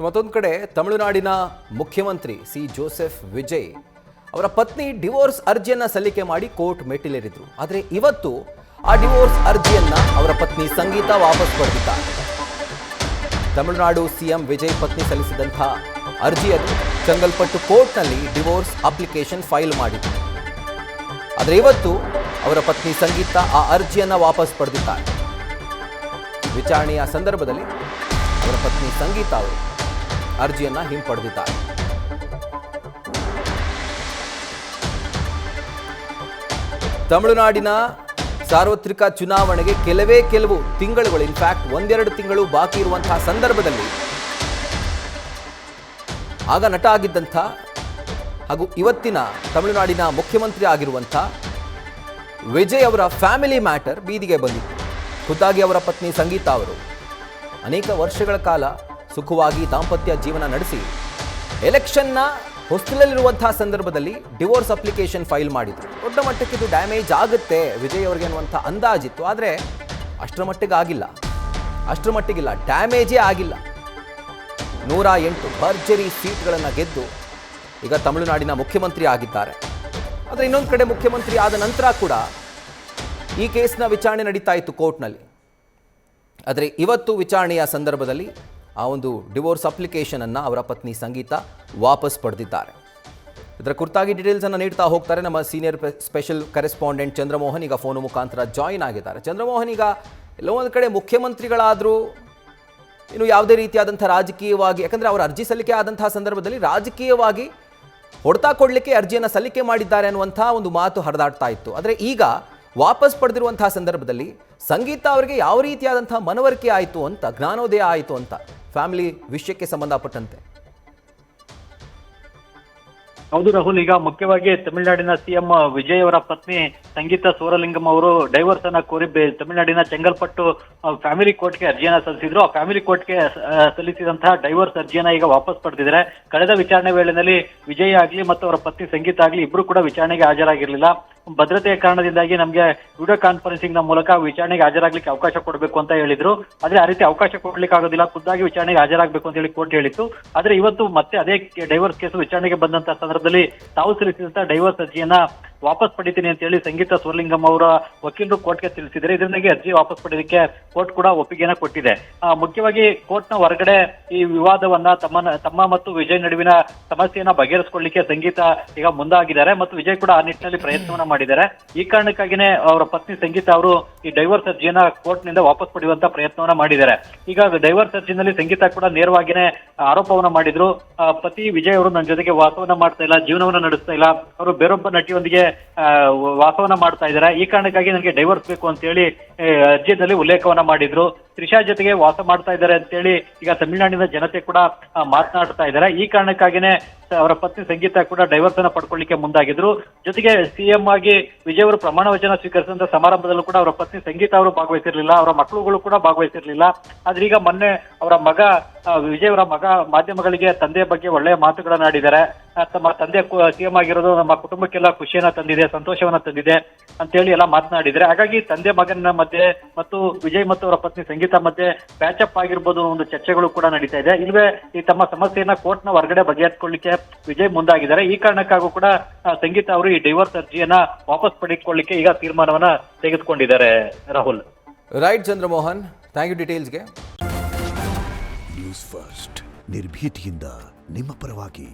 ಮತ್ತೊಂದು ಕಡೆ ತಮಿಳುನಾಡಿನ ಮುಖ್ಯಮಂತ್ರಿ ಸಿ ಜೋಸೆಫ್ ವಿಜಯ್ ಅವರ ಪತ್ನಿ ಡಿವೋರ್ಸ್ ಅರ್ಜಿಯನ್ನ ಸಲ್ಲಿಕೆ ಮಾಡಿ ಕೋರ್ಟ್ ಮೆಟ್ಟಿಲೇರಿದ್ರು. ಆದರೆ ಇವತ್ತು ಆ ಡಿವೋರ್ಸ್ ಅರ್ಜಿಯನ್ನ ಅವರ ಪತ್ನಿ ಸಂಗೀತಾ ವಾಪಸ್ ಪಡೆದಿದ್ದಾರೆ. ತಮಿಳುನಾಡು ಸಿಎಂ ವಿಜಯ್ ಪತ್ನಿ ಸಲ್ಲಿಸಿದಂತಹ ಅರ್ಜಿ ಅದು ಚಂಗಲ್ಪಟ್ಟು ಕೋರ್ಟ್ನಲ್ಲಿ ಡಿವೋರ್ಸ್ ಅಪ್ಲಿಕೇಶನ್ ಫೈಲ್ ಮಾಡಿದ್ರು. ಆದರೆ ಇವತ್ತು ಅವರ ಪತ್ನಿ ಸಂಗೀತಾ ಆ ಅರ್ಜಿಯನ್ನ ವಾಪಸ್ ಪಡೆದಿದ್ದಾರೆ. ವಿಚಾರಣೆಯ ಸಂದರ್ಭದಲ್ಲಿ ಅವರ ಪತ್ನಿ ಸಂಗೀತಾ ಅವರು ಅರ್ಜಿಯನ್ನ ಹಿಂಪಡೆದಿದ್ದಾರೆ. ತಮಿಳುನಾಡಿನ ಸಾರ್ವತ್ರಿಕ ಚುನಾವಣೆಗೆ ಕೆಲವು ತಿಂಗಳುಗಳು, ಇನ್ಫ್ಯಾಕ್ಟ್ ಒಂದೆರಡು ತಿಂಗಳು ಬಾಕಿ ಇರುವಂತಹ ಸಂದರ್ಭದಲ್ಲಿ ಆಗ ನಟ ಆಗಿದ್ದಂಥ ಹಾಗೂ ಇವತ್ತಿನ ತಮಿಳುನಾಡಿನ ಮುಖ್ಯಮಂತ್ರಿ ಆಗಿರುವಂಥ ವಿಜಯ್ ಅವರ ಫ್ಯಾಮಿಲಿ ಮ್ಯಾಟರ್ ಬೀದಿಗೆ ಬಂದಿತ್ತು. ಖುದ್ದಾಗಿ ಅವರ ಪತ್ನಿ ಸಂಗೀತಾ ಅವರು ಅನೇಕ ವರ್ಷಗಳ ಕಾಲ ಸುಖವಾಗಿ ದಾಂಪತ್ಯ ಜೀವನ ನಡೆಸಿ ಎಲೆಕ್ಷನ್ನ ಹೊಸ್ತಿಲಲ್ಲಿರುವಂತಹ ಸಂದರ್ಭದಲ್ಲಿ ಡಿವೋರ್ಸ್ ಅಪ್ಲಿಕೇಶನ್ ಫೈಲ್ ಮಾಡಿದ್ರು. ದೊಡ್ಡ ಮಟ್ಟಕ್ಕೆ ಇದು ಡ್ಯಾಮೇಜ್ ಆಗುತ್ತೆ ವಿಜಯ್ ಅವರಿಗೆ ಅನ್ನುವಂಥ ಅಂದಾಜಿತ್ತು. ಆದರೆ ಅಷ್ಟರ ಮಟ್ಟಿಗಿಲ್ಲ, ಡ್ಯಾಮೇಜೇ ಆಗಿಲ್ಲ. 108 ಭರ್ಜರಿ ಸೀಟ್ಗಳನ್ನು ಗೆದ್ದು ಈಗ ತಮಿಳುನಾಡಿನ ಮುಖ್ಯಮಂತ್ರಿ ಆಗಿದ್ದಾರೆ. ಆದರೆ ಇನ್ನೊಂದು ಕಡೆ ಮುಖ್ಯಮಂತ್ರಿ ಆದ ನಂತರ ಕೂಡ ಈ ಕೇಸ್ನ ವಿಚಾರಣೆ ನಡೀತಾ ಇತ್ತು ಕೋರ್ಟ್ನಲ್ಲಿ. ಆದರೆ ಇವತ್ತು ವಿಚಾರಣೆಯ ಸಂದರ್ಭದಲ್ಲಿ ಆ ಒಂದು ಡಿವೋರ್ಸ್ ಅಪ್ಲಿಕೇಶನ್ ಅನ್ನು ಅವರ ಪತ್ನಿ ಸಂಗೀತಾ ವಾಪಸ್ ಪಡೆದಿದ್ದಾರೆ. ಇದರ ಕುರಿತಾಗಿ ಡೀಟೇಲ್ಸ್ ಅನ್ನು ನೀಡ್ತಾ ಹೋಗ್ತಾರೆ ನಮ್ಮ ಸೀನಿಯರ್ ಸ್ಪೆಷಲ್ ಕರೆಸ್ಪಾಂಡೆಂಟ್ ಚಂದ್ರಮೋಹನ್. ಈಗ ಫೋನ್ ಮುಖಾಂತರ ಜಾಯಿನ್ ಆಗಿದ್ದಾರೆ. ಚಂದ್ರಮೋಹನ್, ಈಗ ಎಲ್ಲೋ ಒಂದು ಕಡೆ ಮುಖ್ಯಮಂತ್ರಿಗಳಾದರೂ ಇನ್ನು ಯಾವುದೇ ರೀತಿಯಾದಂಥ ರಾಜಕೀಯವಾಗಿ, ಯಾಕಂದರೆ ಅವರ ಅರ್ಜಿ ಸಲ್ಲಿಕೆ ಆದಂತಹ ಸಂದರ್ಭದಲ್ಲಿ ರಾಜಕೀಯವಾಗಿ ಹೊಡೆತ ಕೊಡಲಿಕ್ಕೆ ಅರ್ಜಿಯನ್ನು ಸಲ್ಲಿಕೆ ಮಾಡಿದ್ದಾರೆ ಅನ್ನುವಂಥ ಒಂದು ಮಾತು ಹರಿದಾಡ್ತಾ ಇತ್ತು. ಆದರೆ ಈಗ ವಾಪಸ್ ಪಡೆದಿರುವಂತಹ ಸಂದರ್ಭದಲ್ಲಿ ಸಂಗೀತಾ ಅವರಿಗೆ ಯಾವ ರೀತಿಯಾದಂತಹ ಮನವರಿಕೆ ಆಯಿತು ಅಂತ, ಜ್ಞಾನೋದಯ ಆಯಿತು ಅಂತ ಫ್ಯಾಮಿಲಿ ವಿಷಯಕ್ಕೆ ಸಂಬಂಧಪಟ್ಟಂತೆ? ಹೌದು ರಾಹುಲ್, ಈಗ ಮುಖ್ಯವಾಗಿ ತಮಿಳುನಾಡಿನ ಸಿಎಂ ವಿಜಯ್ ಅವರ ಪತ್ನಿ ಸಂಗೀತಾ ಸೋರಲಿಂಗಂ ಅವರು ಡೈವರ್ಸ್ ಅನ್ನ ಕೋರಿ ತಮಿಳುನಾಡಿನ ಚೆಂಗಲ್ಪಟ್ಟು ಫ್ಯಾಮಿಲಿ ಕೋರ್ಟ್ಗೆ ಅರ್ಜಿಯನ್ನ ಸಲ್ಲಿಸಿದ್ರು. ಆ ಫ್ಯಾಮಿಲಿ ಕೋರ್ಟ್ಗೆ ಸಲ್ಲಿಸಿದಂತಹ ಡೈವರ್ಸ್ ಅರ್ಜಿಯನ್ನ ಈಗ ವಾಪಸ್ ಪಡೆದಿದ್ದಾರೆ. ಕಳೆದ ವಿಚಾರಣೆ ವೇಳೆಯಲ್ಲಿ ವಿಜಯ್ ಆಗ್ಲಿ ಮತ್ತು ಅವರ ಪತ್ನಿ ಸಂಗೀತಾ ಆಗ್ಲಿ ಇಬ್ರು ಕೂಡ ವಿಚಾರಣೆಗೆ ಹಾಜರಾಗಿರ್ಲಿಲ್ಲ. ಭದ್ರತೆಯ ಕಾರಣದಿಂದಾಗಿ ನಮಗೆ ವಿಡಿಯೋ ಕಾನ್ಫರೆನ್ಸಿಂಗ್ ನ ಮೂಲಕ ವಿಚಾರಣೆಗೆ ಹಾಜರಾಗ್ಲಿಕ್ಕೆ ಅವಕಾಶ ಕೊಡಬೇಕು ಅಂತ ಹೇಳಿದ್ರು. ಆದ್ರೆ ಆ ರೀತಿ ಅವಕಾಶ ಕೊಡ್ಲಿಕ್ಕೆ ಆಗೋದಿಲ್ಲ, ಖುದ್ದಾಗಿ ವಿಚಾರಣೆಗೆ ಹಾಜರಾಗಬೇಕು ಅಂತ ಹೇಳಿ ಕೋರ್ಟ್ ಹೇಳಿತ್ತು. ಆದ್ರೆ ಇವತ್ತು ಮತ್ತೆ ಅದೇ ಡೈವರ್ಸ್ ಕೇಸು ವಿಚಾರಣೆಗೆ ಬಂದಂತಹ ಸಂದರ್ಭದಲ್ಲಿ ತಾವು ಸಲ್ಲಿಸಿದಂತಹ ಡೈವರ್ಸ್ ಅರ್ಜಿಯನ್ನ ವಾಪಸ್ ಪಡಿತೀನಿ ಅಂತ ಹೇಳಿ ಸಂಗೀತಾ ಸೋರಲಿಂಗಂ ಅವರ ವಕೀಲರು ಕೋರ್ಟ್ಗೆ ತಿಳಿಸಿದರೆ ಇದರಿಂದಾಗಿ ಅರ್ಜಿ ವಾಪಸ್ ಪಡೆಯೋದಕ್ಕೆ ಕೋರ್ಟ್ ಕೂಡ ಒಪ್ಪಿಗೆಯನ್ನ ಕೊಟ್ಟಿದೆ. ಮುಖ್ಯವಾಗಿ ಕೋರ್ಟ್ನ ಹೊರಗಡೆ ಈ ವಿವಾದವನ್ನ ತಮ್ಮ ಮತ್ತು ವಿಜಯ್ ನಡುವಿನ ಸಮಸ್ಯೆಯನ್ನ ಬಗೆಹರಿಸಿಕೊಳ್ಳಿಕ್ಕೆ ಸಂಗೀತಾ ಈಗ ಮುಂದಾಗಿದ್ದಾರೆ ಮತ್ತು ವಿಜಯ್ ಕೂಡ ಆ ನಿಟ್ಟಿನಲ್ಲಿ ಪ್ರಯತ್ನವನ್ನ ಮಾಡಿದ್ದಾರೆ. ಈ ಕಾರಣಕ್ಕಾಗಿನೇ ಅವರ ಪತ್ನಿ ಸಂಗೀತಾ ಅವರು ಈ ಡೈವರ್ಸ್ ಅರ್ಜಿಯನ್ನ ಕೋರ್ಟ್ ನಿಂದ ವಾಪಸ್ ಪಡೆಯುವಂತ ಪ್ರಯತ್ನವನ್ನ ಮಾಡಿದ್ದಾರೆ. ಈಗ ಡೈವರ್ಸ್ ಅರ್ಜಿನಲ್ಲಿ ಸಂಗೀತಾ ಕೂಡ ನೇರವಾಗಿನೇ ಆರೋಪವನ್ನ ಮಾಡಿದ್ರು. ಪತಿ ವಿಜಯ್ ಅವರು ನನ್ನ ಜೊತೆಗೆ ವಾಸವನ್ನ ಮಾಡ್ತಾ ಇಲ್ಲ, ಜೀವನವನ್ನ ನಡೆಸ್ತಾ ಇಲ್ಲ, ಅವರು ಬೇರೊಬ್ಬ ನಟಿಯೊಂದಿಗೆ ವಾಸವನ್ನ ಮಾಡ್ತಾ ಇದ್ದಾರೆ. ಈ ಕಾರಣಕ್ಕಾಗಿ ನನಗೆ ಡೈವರ್ಸ್ ಬೇಕು ಅಂತ ಹೇಳಿ ಅರ್ಜಿಯಲ್ಲಿ ಉಲ್ಲೇಖವನ್ನ ಮಾಡಿದ್ರು. ತ್ರಿಷಾ ಜೊತೆಗೆ ವಾಸ ಮಾಡ್ತಾ ಇದ್ದಾರೆ ಅಂತ ಹೇಳಿ ಈಗ ತಮಿಳುನಾಡಿನ ಜನತೆ ಕೂಡ ಮಾತನಾಡ್ತಾ ಇದ್ದಾರೆ. ಈ ಕಾರಣಕ್ಕಾಗಿನೇ ಅವರ ಪತ್ನಿ ಸಂಗೀತಾ ಕೂಡ ಡೈವರ್ಸ್ ಅನ್ನ ಪಡ್ಕೊಳ್ಳಿಕ್ಕೆ ಮುಂದಾಗಿದ್ರು. ಜೊತೆಗೆ ಸಿಎಂ ಆಗಿ ವಿಜಯ್ ಅವರು ಪ್ರಮಾಣ ವಚನ ಸ್ವೀಕರಿಸಿದಂತ ಸಮಾರಂಭದಲ್ಲೂ ಕೂಡ ಅವರ ಪತ್ನಿ ಸಂಗೀತಾ ಅವರು ಭಾಗವಹಿಸಿರ್ಲಿಲ್ಲ, ಅವರ ಮಕ್ಕಳುಗಳು ಕೂಡ ಭಾಗವಹಿಸಿರ್ಲಿಲ್ಲ. ಆದ್ರೆ ಈಗ ಮೊನ್ನೆ ಅವರ ಮಗ ವಿಜಯ್ ಅವರ ಮಗ ಮಾಧ್ಯಮಗಳಿಗೆ ತಂದೆಯ ಬಗ್ಗೆ ಒಳ್ಳೆಯ ಮಾತುಗಳನ್ನಾಡಿದ್ದಾರೆ. ತಮ್ಮ ತಂದೆ ಸಿಎಂ ಆಗಿರೋದು ನಮ್ಮ ಕುಟುಂಬಕ್ಕೆಲ್ಲ ಖುಷಿಯನ್ನ ತಂದಿದೆ, ಸಂತೋಷವನ್ನ ತಂದಿದೆ ಅಂತ ಹೇಳಿ ಎಲ್ಲ ಮಾತನಾಡಿದ್ರೆ. ಹಾಗಾಗಿ ತಂದೆ ಮಗನ ಮಧ್ಯೆ ಮತ್ತು ವಿಜಯ್ ಮತ್ತು ಅವರ ಪತ್ನಿ ಸಂಗೀತಾ ಮಧ್ಯೆ ಪ್ಯಾಚಪ್ ಆಗಿರ್ಬೋದು ಒಂದು ಚರ್ಚೆಗಳು ಕೂಡ ನಡೀತಾ ಇದೆ. ಇಲ್ವೇ ಈ ತಮ್ಮ ಸಮಸ್ಯೆಯನ್ನ ಕೋರ್ಟ್ ನ ಹೊರಗಡೆ ಬಗೆಹರಿಸಿಕೊಳ್ಳಿಕ್ಕೆ ವಿಜಯ್ ಮುಂದಾಗಿದ್ದಾರೆ. ಈ ಕಾರಣಕ್ಕಾಗೂ ಕೂಡ ಸಂಗೀತಾ ಅವರು ಈ ಡೈವರ್ಸ್ ಅರ್ಜಿಯನ್ನ ವಾಪಸ್ ಪಡೆದುಕೊಳ್ಳಿಕ್ಕೆ ಈಗ ತೀರ್ಮಾನವನ್ನ ತೆಗೆದುಕೊಂಡಿದ್ದಾರೆ. Rahul. Right Chandramohan, thank you ಡೀಟೇಲ್ಸ್ಗೆ. ನ್ಯೂಸ್ ಫಸ್ಟ್ ನಿರ್ಭೀತಿಯಿಂದ ನಿಮ್ಮ ಪರವಾಗಿ.